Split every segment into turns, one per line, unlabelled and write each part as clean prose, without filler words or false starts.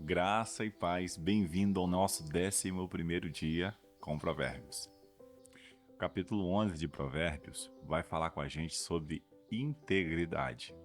Graça e paz, bem-vindo ao nosso 11º dia com Provérbios. O capítulo 11 de Provérbios vai falar com a gente sobre integridade.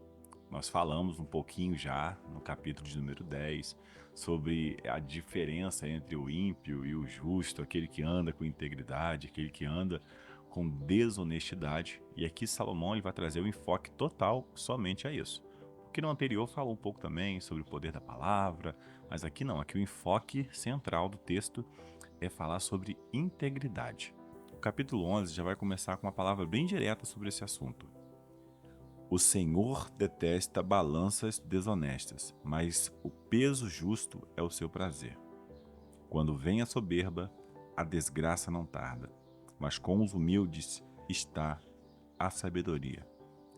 Nós falamos um pouquinho já no capítulo de número 10 sobre a diferença entre o ímpio e o justo, aquele que anda com integridade, aquele que anda com desonestidade. E aqui Salomão ele vai trazer o enfoque total somente a isso. Porque no anterior falou um pouco também sobre o poder da palavra, mas aqui não, aqui o enfoque central do texto é falar sobre integridade. O capítulo 11 já vai começar com uma palavra bem direta sobre esse assunto. O Senhor detesta balanças desonestas, mas o peso justo é o seu prazer. Quando vem a soberba, a desgraça não tarda, mas com os humildes está a sabedoria.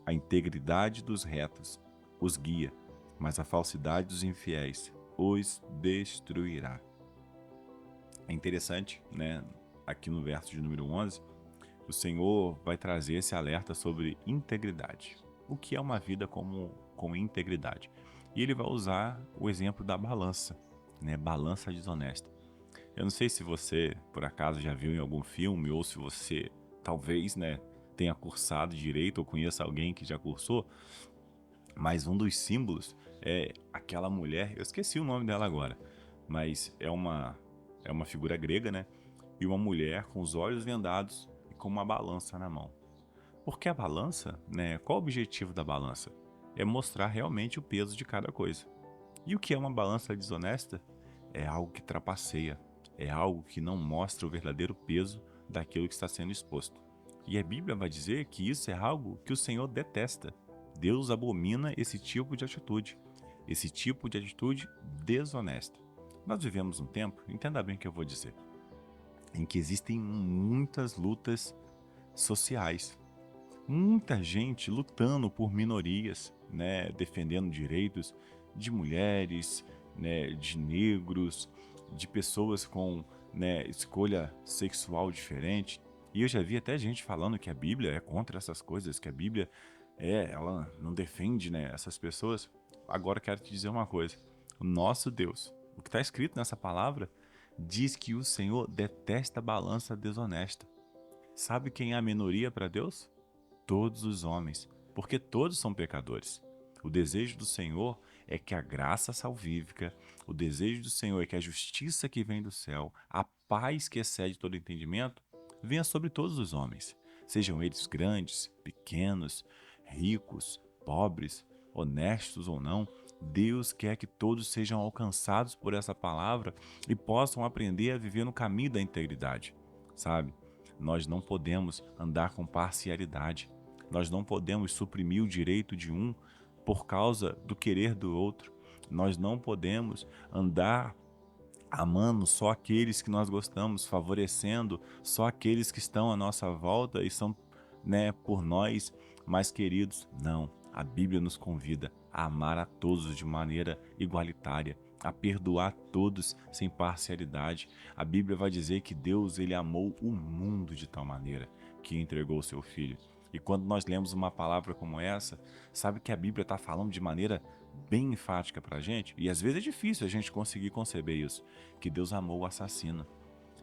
A integridade dos retos os guia, mas a falsidade dos infiéis os destruirá. É interessante, né? Aqui no verso de número 11, o Senhor vai trazer esse alerta sobre integridade. O que é uma vida com integridade? E ele vai usar o exemplo da balança, né? Balança desonesta. Eu não sei se você, por acaso, já viu em algum filme ou se você, talvez, né, tenha cursado direito ou conheça alguém que já cursou, mas um dos símbolos é aquela mulher, eu esqueci o nome dela agora, mas é uma figura grega, né? E uma mulher com os olhos vendados e com uma balança na mão. Porque a balança, né? Qual o objetivo da balança? É mostrar realmente o peso de cada coisa. E o que é uma balança desonesta? É algo que trapaceia, é algo que não mostra o verdadeiro peso daquilo que está sendo exposto. E a Bíblia vai dizer que isso é algo que o Senhor detesta. Deus abomina esse tipo de atitude desonesta. Nós vivemos um tempo, entenda bem o que eu vou dizer, em que existem muitas lutas sociais, muita gente lutando por minorias, né, defendendo direitos de mulheres, né, de negros, de pessoas com, né, escolha sexual diferente. E eu já vi até gente falando que a Bíblia é contra essas coisas, que a Bíblia ela não defende, né, essas pessoas. Agora eu quero te dizer uma coisa: o nosso Deus, o que está escrito nessa palavra, diz que o Senhor detesta a balança desonesta. Sabe quem é a minoria para Deus? Todos os homens, porque todos são pecadores. O desejo do Senhor é que a graça salvífica, o desejo do Senhor é que a justiça que vem do céu, a paz que excede todo entendimento, venha sobre todos os homens, sejam eles grandes, pequenos, ricos, pobres, honestos ou não. Deus quer que todos sejam alcançados por essa palavra e possam aprender a viver no caminho da integridade, sabe? Nós não podemos andar com parcialidade. Nós não podemos suprimir o direito de um por causa do querer do outro. Nós não podemos andar amando só aqueles que nós gostamos, favorecendo só aqueles que estão à nossa volta e são, né, por nós mais queridos. Não, a Bíblia nos convida a amar a todos de maneira igualitária, a perdoar todos sem parcialidade. A Bíblia vai dizer que Deus ele amou o mundo de tal maneira que entregou o seu Filho. E quando nós lemos uma palavra como essa, sabe que a Bíblia está falando de maneira bem enfática para a gente? E às vezes é difícil a gente conseguir conceber isso, que Deus amou o assassino.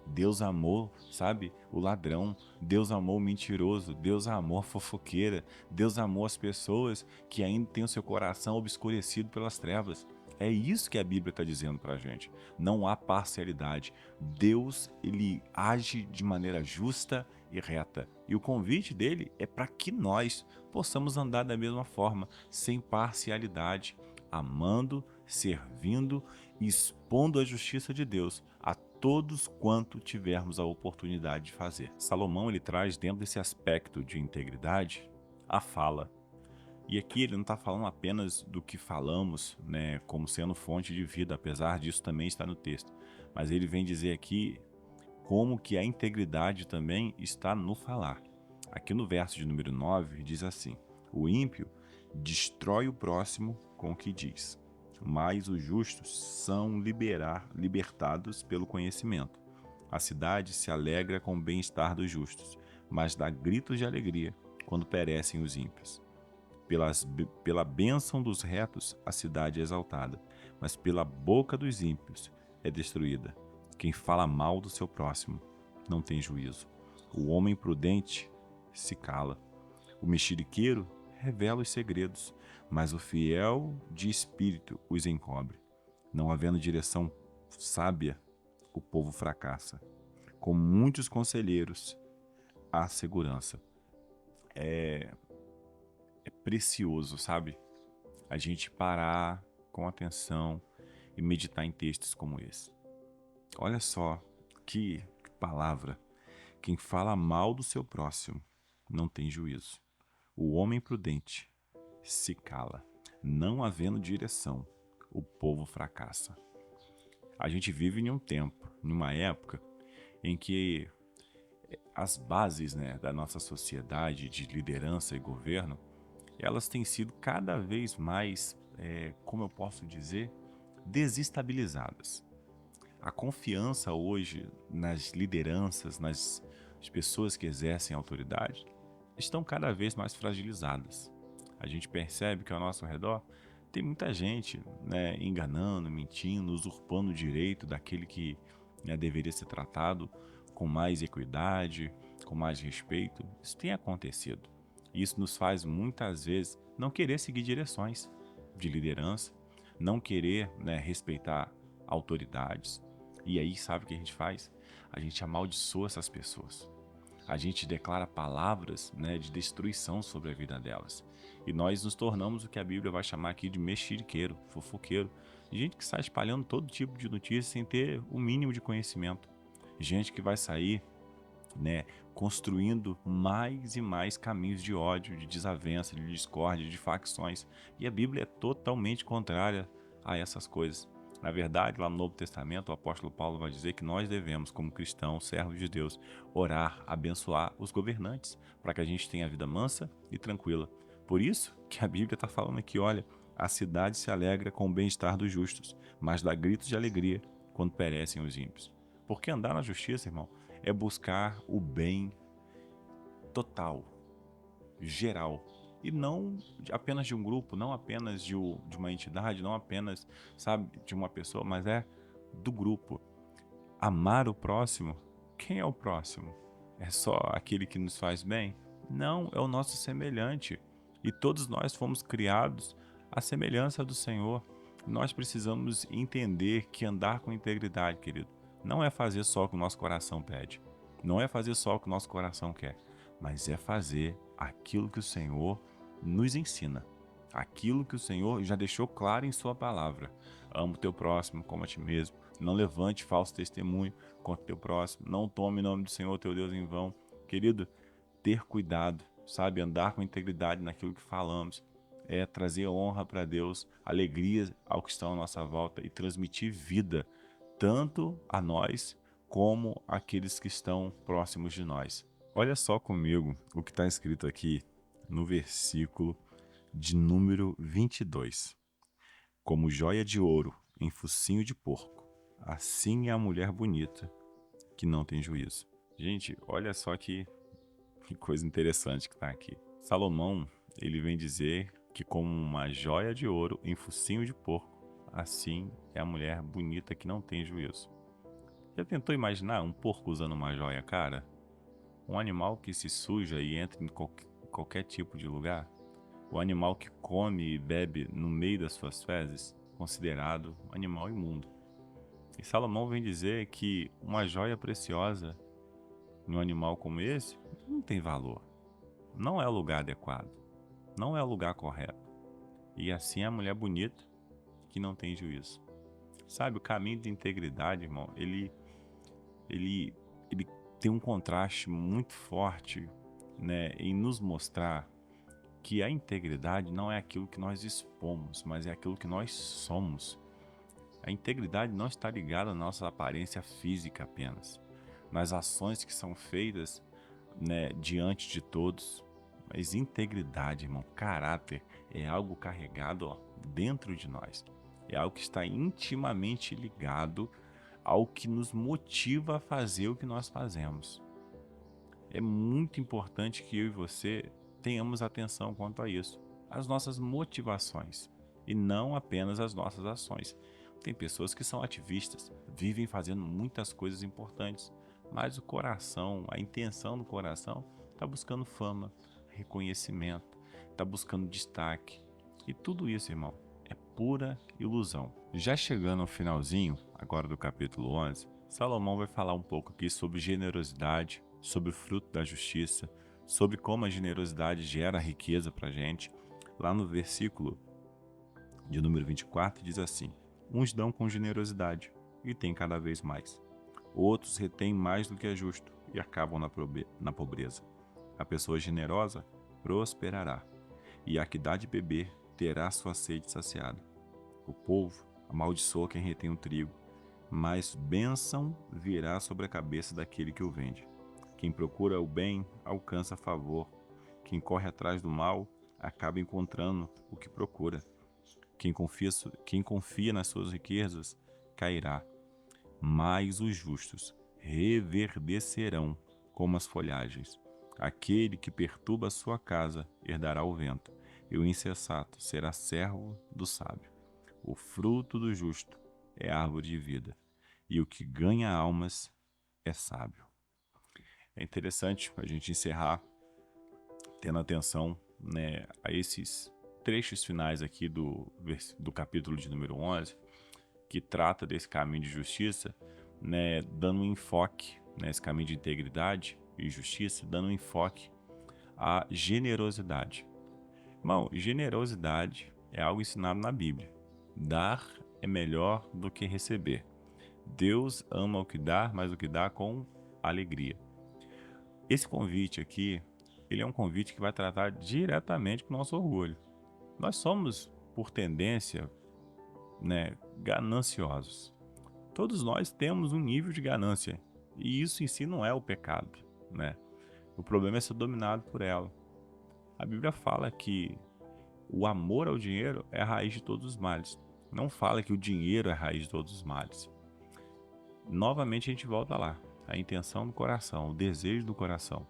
Deus amou, sabe, o ladrão. Deus amou o mentiroso. Deus amou a fofoqueira. Deus amou as pessoas que ainda têm o seu coração obscurecido pelas trevas. É isso que a Bíblia está dizendo para a gente. Não há parcialidade. Deus, ele age de maneira justa e reta. E o convite dele é para que nós possamos andar da mesma forma, sem parcialidade, amando, servindo e expondo a justiça de Deus a todos quanto tivermos a oportunidade de fazer. Salomão ele traz dentro desse aspecto de integridade a fala. E aqui ele não está falando apenas do que falamos, né, como sendo fonte de vida, apesar disso também está no texto. Mas ele vem dizer aqui como que a integridade também está no falar. Aqui no verso de número 9 diz assim: o ímpio destrói o próximo com o que diz, mas os justos são libertados pelo conhecimento. A cidade se alegra com o bem-estar dos justos, mas dá gritos de alegria quando perecem os ímpios. Pela bênção dos retos, a cidade é exaltada, mas pela boca dos ímpios é destruída. Quem fala mal do seu próximo não tem juízo. O homem prudente se cala. O mexeriqueiro revela os segredos, mas o fiel de espírito os encobre. Não havendo direção sábia, o povo fracassa. Com muitos conselheiros, há segurança. É precioso, sabe? A gente parar com atenção e meditar em textos como esse. Olha só que palavra. Quem fala mal do seu próximo não tem juízo. O homem prudente se cala. Não havendo direção, o povo fracassa. A gente vive em um tempo, numa época, em que as bases, né, da nossa sociedade de liderança e governo, elas têm sido cada vez mais, como eu posso dizer, desestabilizadas. A confiança hoje nas lideranças, nas pessoas que exercem autoridade, estão cada vez mais fragilizadas. A gente percebe que ao nosso redor tem muita gente, né, enganando, mentindo, usurpando o direito daquele que, né, deveria ser tratado com mais equidade, com mais respeito. Isso tem acontecido. Isso nos faz muitas vezes não querer seguir direções de liderança, não querer, né, respeitar autoridades. E aí, sabe o que a gente faz? A gente amaldiçoa essas pessoas. A gente declara palavras, né, de destruição sobre a vida delas. E nós nos tornamos o que a Bíblia vai chamar aqui de mexeriqueiro, fofoqueiro. Gente que sai espalhando todo tipo de notícia sem ter o mínimo de conhecimento. Gente que vai sair, né, construindo mais e mais caminhos de ódio, de desavença, de discórdia, de facções. E a Bíblia é totalmente contrária a essas coisas. Na verdade, lá no Novo Testamento, o apóstolo Paulo vai dizer que nós devemos, como cristãos, servos de Deus, orar, abençoar os governantes, para que a gente tenha a vida mansa e tranquila. Por isso que a Bíblia está falando aqui, olha, a cidade se alegra com o bem-estar dos justos, mas dá gritos de alegria quando perecem os ímpios. Porque andar na justiça, irmão, é buscar o bem total, geral, e não apenas de um grupo, não apenas de uma entidade, não apenas, sabe, de uma pessoa, mas é do grupo. Amar o próximo. Quem é o próximo? É só aquele que nos faz bem? Não, é o nosso semelhante. E todos nós fomos criados à semelhança do Senhor. Nós precisamos entender que andar com integridade, querido, não é fazer só o que o nosso coração pede. Não é fazer só o que o nosso coração quer, mas é fazer aquilo que o Senhor nos ensina. Aquilo que o Senhor já deixou claro em sua palavra. Amo o teu próximo como a ti mesmo. Não levante falso testemunho contra o teu próximo. Não tome o nome do Senhor teu Deus em vão. Querido, ter cuidado, sabe? Andar com integridade naquilo que falamos. É trazer honra para Deus, alegria ao que está à nossa volta e transmitir vida, tanto a nós como àqueles que estão próximos de nós. Olha só comigo o que está escrito aqui no versículo de número 22. Como joia de ouro em focinho de porco, assim é a mulher bonita que não tem juízo. Gente, olha só que coisa interessante que está aqui. Salomão, ele vem dizer que como uma joia de ouro em focinho de porco, assim é a mulher bonita que não tem juízo. Já tentou imaginar um porco usando uma joia, cara? Um animal que se suja e entra em qualquer tipo de lugar? O animal que come e bebe no meio das suas fezes, considerado um animal imundo. E Salomão vem dizer que uma joia preciosa em um animal como esse não tem valor. Não é o lugar adequado. Não é o lugar correto. E assim é a mulher bonita que não tem juízo. Sabe, o caminho de integridade, irmão, ele tem um contraste muito forte, né, em nos mostrar que a integridade não é aquilo que nós expomos, mas é aquilo que nós somos. A integridade não está ligada à nossa aparência física apenas, nas ações que são feitas, né, diante de todos. Mas integridade, irmão, caráter, é algo carregado, ó, dentro de nós. É algo que está intimamente ligado ao que nos motiva a fazer o que nós fazemos. É muito importante que eu e você tenhamos atenção quanto a isso, as nossas motivações. e não apenas as nossas ações. Tem pessoas que são ativistas, vivem fazendo muitas coisas importantes, mas o coração, a intenção do coração, está buscando fama, reconhecimento, está buscando destaque. E tudo isso, irmão, é pura ilusão. Já chegando ao finalzinho, agora do capítulo 11, Salomão vai falar um pouco aqui sobre generosidade, sobre o fruto da justiça, sobre como a generosidade gera riqueza para a gente. Lá no versículo de número 24 diz assim: uns dão com generosidade e têm cada vez mais. Outros retêm mais do que é justo e acabam na pobreza. A pessoa generosa prosperará, e a que dá de beber terá sua sede saciada. O povo amaldiçoa quem retém o trigo, mas bênção virá sobre a cabeça daquele que o vende. Quem procura o bem alcança favor. Quem corre atrás do mal acaba encontrando o que procura. Quem confia nas suas riquezas cairá, mas os justos reverdecerão como as folhagens. Aquele que perturba a sua casa herdará o vento, e o insensato será servo do sábio. O fruto do justo é árvore de vida, e o que ganha almas é sábio. É interessante a gente encerrar tendo atenção, né, a esses trechos finais aqui do capítulo de número 11, que trata desse caminho de justiça, né, dando um enfoque, né, esse caminho de integridade e justiça, dando um enfoque à generosidade. Irmão, generosidade é algo ensinado na Bíblia. Dar é melhor do que receber. Deus ama o que dá, mas o que dá com alegria. Esse convite aqui, ele é um convite que vai tratar diretamente com o nosso orgulho. Nós somos, por tendência, né, gananciosos. Todos nós temos um nível de ganância, e isso em si não é o pecado, né? O problema é ser dominado por ela. A Bíblia fala que o amor ao dinheiro é a raiz de todos os males. Não fala que o dinheiro é a raiz de todos os males. Novamente a gente volta lá. A intenção do coração, o desejo do coração.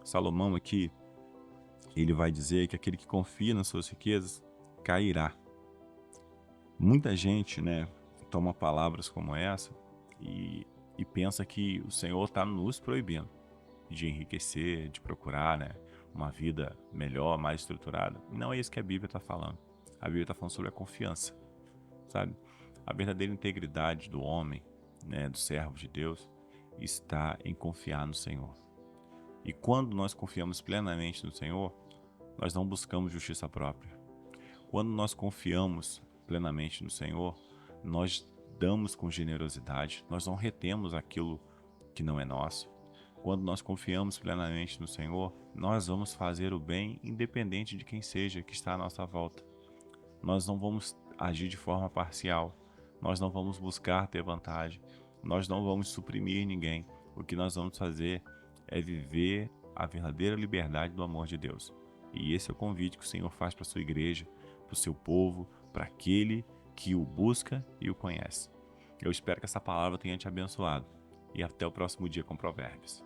Salomão aqui, ele vai dizer que aquele que confia nas suas riquezas cairá. Muita gente, né, toma palavras como essa e pensa que o Senhor está nos proibindo de enriquecer, de procurar, né, uma vida melhor, mais estruturada. Não é isso que a Bíblia está falando. A Bíblia está falando sobre a confiança, sabe? A verdadeira integridade do homem, né, do servo de Deus, está em confiar no Senhor. E quando nós confiamos plenamente no Senhor, nós não buscamos justiça própria. Quando nós confiamos plenamente no Senhor, nós damos com generosidade, nós não retemos aquilo que não é nosso. Quando nós confiamos plenamente no Senhor, nós vamos fazer o bem independente de quem seja que está à nossa volta. Nós não vamos agir de forma parcial, nós não vamos buscar ter vantagem, nós não vamos suprimir ninguém. O que nós vamos fazer é viver a verdadeira liberdade do amor de Deus. E esse é o convite que o Senhor faz para a sua igreja, para o seu povo, para aquele que o busca e o conhece. Eu espero que essa palavra tenha te abençoado. E até o próximo dia com Provérbios.